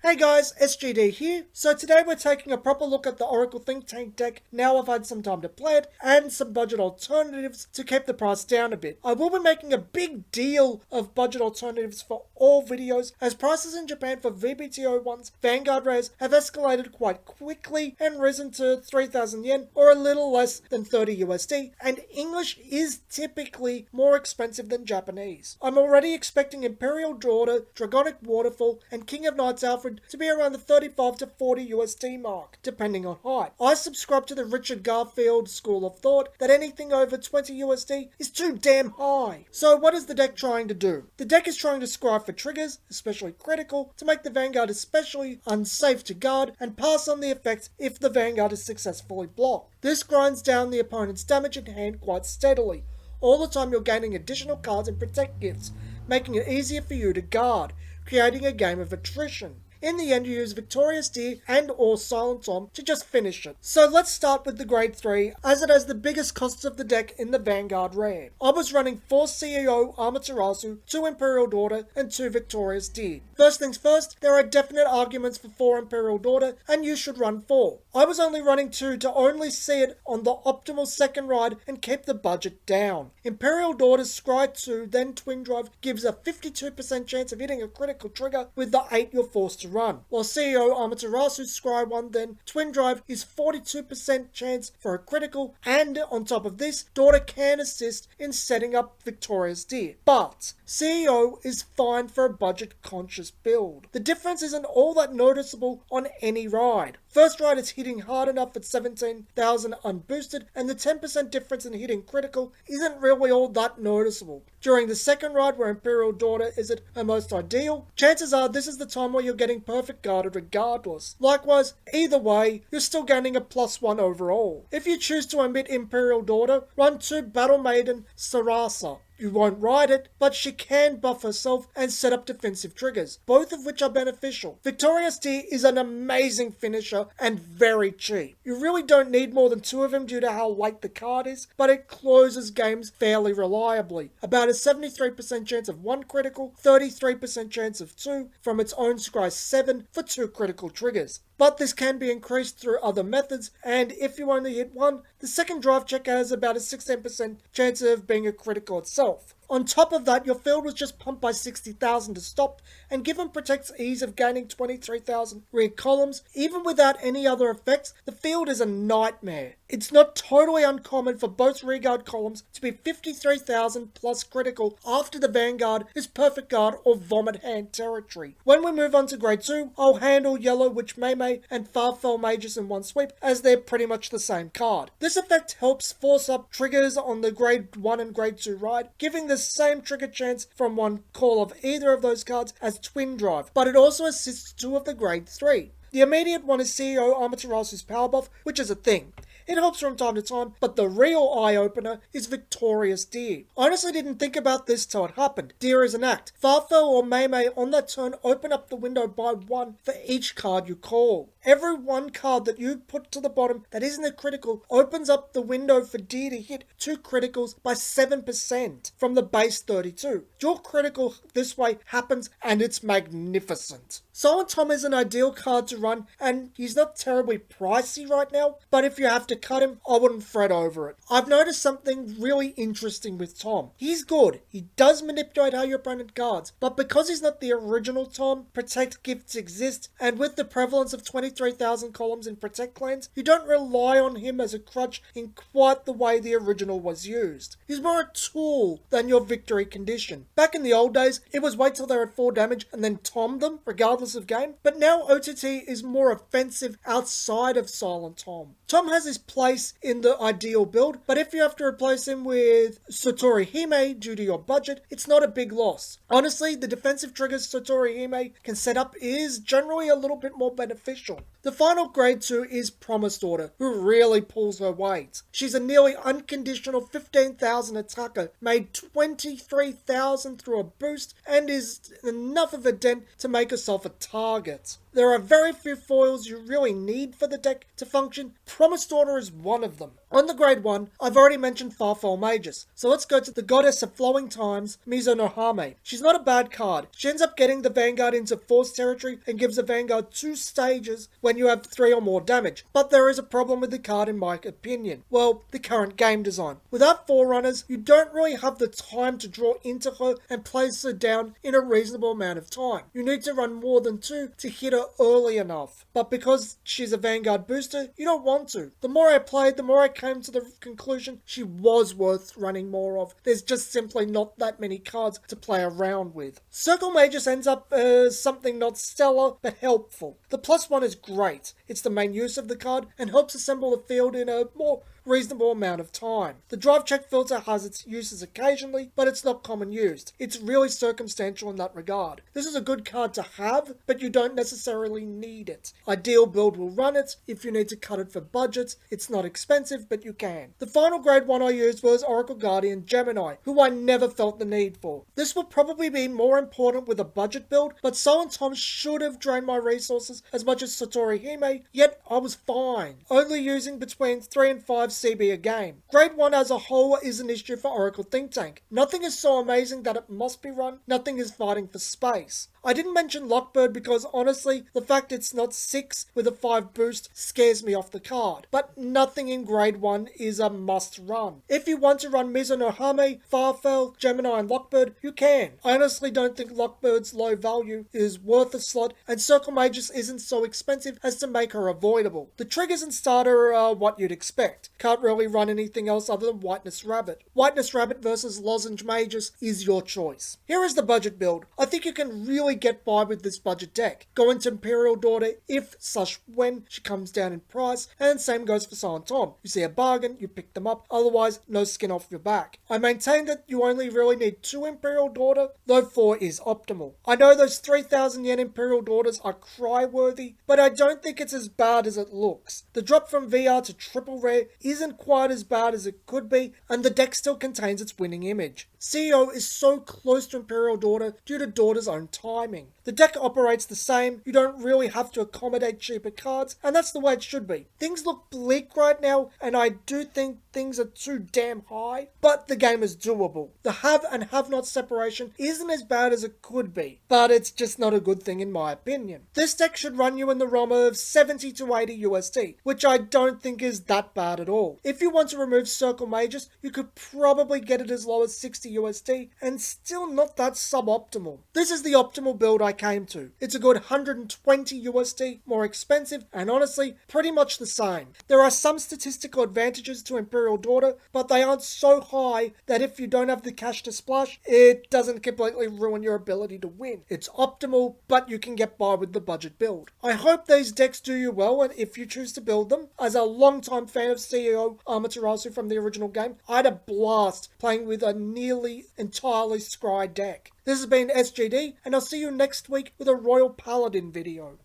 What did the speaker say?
Hey guys, SGD here. So today we're taking a proper look at the Oracle Think Tank deck now I've had some time to play it and some budget alternatives to keep the price down a bit. I will be making a big deal of budget alternatives for all videos as prices in Japan for VBTO1's Vanguard rares have escalated quite quickly and risen to 3,000 yen or a little less than 30 USD, and English is typically more expensive than Japanese. I'm already expecting Imperial Daughter, Dragonic Waterfall and King of Knights Alfred to be around the 35 to 40 USD mark, depending on height. I subscribe to the Richard Garfield school of thought that anything over 20 USD is too damn high. So what is the deck trying to do? The deck is trying to scry for triggers, especially critical, to make the Vanguard especially unsafe to guard and pass on the effects if the Vanguard is successfully blocked. This grinds down the opponent's damage in hand quite steadily. All the time you're gaining additional cards and protect gifts, making it easier for you to guard, creating a game of attrition. In the end, you use Victorious Deer and or Silent Tom to just finish it. So let's start with the grade 3, as it has the biggest costs of the deck in the Vanguard rare. I was running 4 CEO Amaterasu, 2 Imperial Daughter, and 2 Victorious Deer. First things first, there are definite arguments for 4 Imperial Daughter, and you should run 4. I was only running 2 to only see it on the optimal second ride and keep the budget down. Imperial Daughter's Scry 2, then Twin Drive, gives a 52% chance of hitting a critical trigger with the 8 you're forced to run, while CEO Amaterasu's Scry 1 then Twin Drive is 42% chance for a critical, and on top of this, Daughter can assist in setting up Victorious Deer. But CEO is fine for a budget conscious build. The difference isn't all that noticeable on any ride. First ride is hitting hard enough at 17,000 unboosted, and the 10% difference in hitting critical isn't really all that noticeable. During the second ride, where Imperial Daughter is at her most ideal, chances are this is the time where you're getting perfect guarded regardless. Likewise, either way, you're still gaining a +1 overall. If you choose to omit Imperial Daughter, run 2 Battle Maiden Sarasa. You won't ride it, but she can buff herself and set up defensive triggers, both of which are beneficial. Victorious Deer is an amazing finisher and very cheap. You really don't need more than 2 of them due to how late the card is, but it closes games fairly reliably. About a 73% chance of 1 critical, 33% chance of 2 from its own Scry 7 for 2 critical triggers. But this can be increased through other methods, and if you only hit 1, the second drive check has about a 16% chance of being a critical itself. On top of that, your field was just pumped by 60,000 to stop, and given Protect's ease of gaining 23,000 rear columns, even without any other effects, the field is a nightmare. It's not totally uncommon for both rearguard columns to be 53,000 plus critical after the Vanguard is perfect guard or vomit hand territory. When we move on to grade 2, I'll handle Yellow Witch Mei and Farfell Mages in one sweep, as they're pretty much the same card. This effect helps force up triggers on the grade 1 and grade 2 ride, giving the same trigger chance from one call of either of those cards as Twin Drive, but it also assists 2 of the grade 3. The immediate one is CEO Amaterasu's Power Buff, which is a thing. It helps from time to time, but the real eye-opener is Victorious Deer. I honestly didn't think about this till it happened. Deer is an act. Farfell or Mei on that turn open up the window by 1 for each card you call. Every 1 card that you put to the bottom that isn't a critical opens up the window for Deer to hit 2 criticals by 7% from the base 32. Your critical this way happens and it's magnificent. Silent Tom is an ideal card to run, and he's not terribly pricey right now, but if you have to cut him, I wouldn't fret over it. I've noticed something really interesting with Tom. He's good. He does manipulate how your opponent guards, but because he's not the original Tom, Protect gifts exist, and with the prevalence of 23,000 columns in Protect clans, you don't rely on him as a crutch in quite the way the original was used. He's more a tool than your victory condition. Back in the old days, it was wait till they're at 4 damage and then Tom them, regardless of game, but now OTT is more offensive outside of Silent Tom. Tom has his place in the ideal build, but if you have to replace him with Satori Hime due to your budget, it's not a big loss. Honestly, the defensive triggers Satori Hime can set up is generally a little bit more beneficial. The final grade 2 is Promised Daughter, who really pulls her weight. She's a nearly unconditional 15,000 attacker, made 23,000 through a boost, and is enough of a dent to make herself a target. There are very few foils you really need for the deck to function. Promised Daughter is one of them. On the grade 1, I've already mentioned Farfell Magus, so let's go to the Goddess of Flowing Times, Mizunohame. She's not a bad card. She ends up getting the Vanguard into Force territory and gives the Vanguard 2 stages when you have 3 or more damage. But there is a problem with the card in my opinion. Well, the current game design. Without Forerunners, you don't really have the time to draw into her and place her down in a reasonable amount of time. You need to run more than 2 to hit her early enough. But because she's a Vanguard booster, you don't want to. The more I played, the more I came to the conclusion she was worth running more of. There's just simply not that many cards to play around with. Circle Magus ends up as something not stellar, but helpful. The +1 is great. It's the main use of the card and helps assemble the field in a more reasonable amount of time. The drive check filter has its uses occasionally, but it's not common used. It's really circumstantial in that regard. This is a good card to have, but you don't necessarily need it. Ideal build will run it. If you need to cut it for budget, it's not expensive, but you can. The final grade 1 I used was Oracle Guardian Gemini, who I never felt the need for. This will probably be more important with a budget build, but Silent Tom should have drained my resources as much as Satori Hime, yet I was fine, only using between 3 and 5 CB a game. Grade 1 as a whole is an issue for Oracle Think Tank. Nothing is so amazing that it must be run, nothing is fighting for space. I didn't mention Lockbird because honestly, the fact it's not 6 with a 5 boost scares me off the card. But nothing in grade 1 is a must run. If you want to run Mizunohame, Farfell, Gemini and Lockbird, you can. I honestly don't think Lockbird's low value is worth a slot, and Circle Magus isn't so expensive as to make her avoidable. The triggers and starter are what you'd expect. Can't really run anything else other than Whiteness Rabbit. Whiteness Rabbit versus Lozenge Magus is your choice. Here is the budget build. I think you can really get by with this budget deck. Go into Imperial Daughter if/when she comes down in price, and same goes for Silent Tom. You see a bargain, you pick them up, otherwise no skin off your back. I maintain that you only really need 2 Imperial Daughter, though 4 is optimal. I know those 3,000 yen Imperial Daughters are cry-worthy, but I don't think it's as bad as it looks. The drop from VR to triple rare isn't quite as bad as it could be, and the deck still contains its winning image. CEO is so close to Imperial Daughter due to Daughter's own timing. The deck operates the same, you don't really have to accommodate cheaper cards, and that's the way it should be. Things look bleak right now, and I do think things are too damn high, but the game is doable. The have and have not separation isn't as bad as it could be, but it's just not a good thing in my opinion. This deck should run you in the realm of 70 to 80 USD, which I don't think is that bad at all. If you want to remove Circle Magus, you could probably get it as low as 60 USD, and still not that suboptimal. This is the optimal build I came to. It's a good 120 USD, more expensive, and honestly, pretty much the same. There are some statistical advantages to Imperial Daughter, but they aren't so high that if you don't have the cash to splash, it doesn't completely ruin your ability to win. It's optimal, but you can get by with the budget build. I hope these decks do you well, and if you choose to build them. As a long-time fan of CEO Amaterasu from the original game, I had a blast playing with a nearly entirely scry deck. This has been SGD, and I'll see you next week with a Royal Paladin video.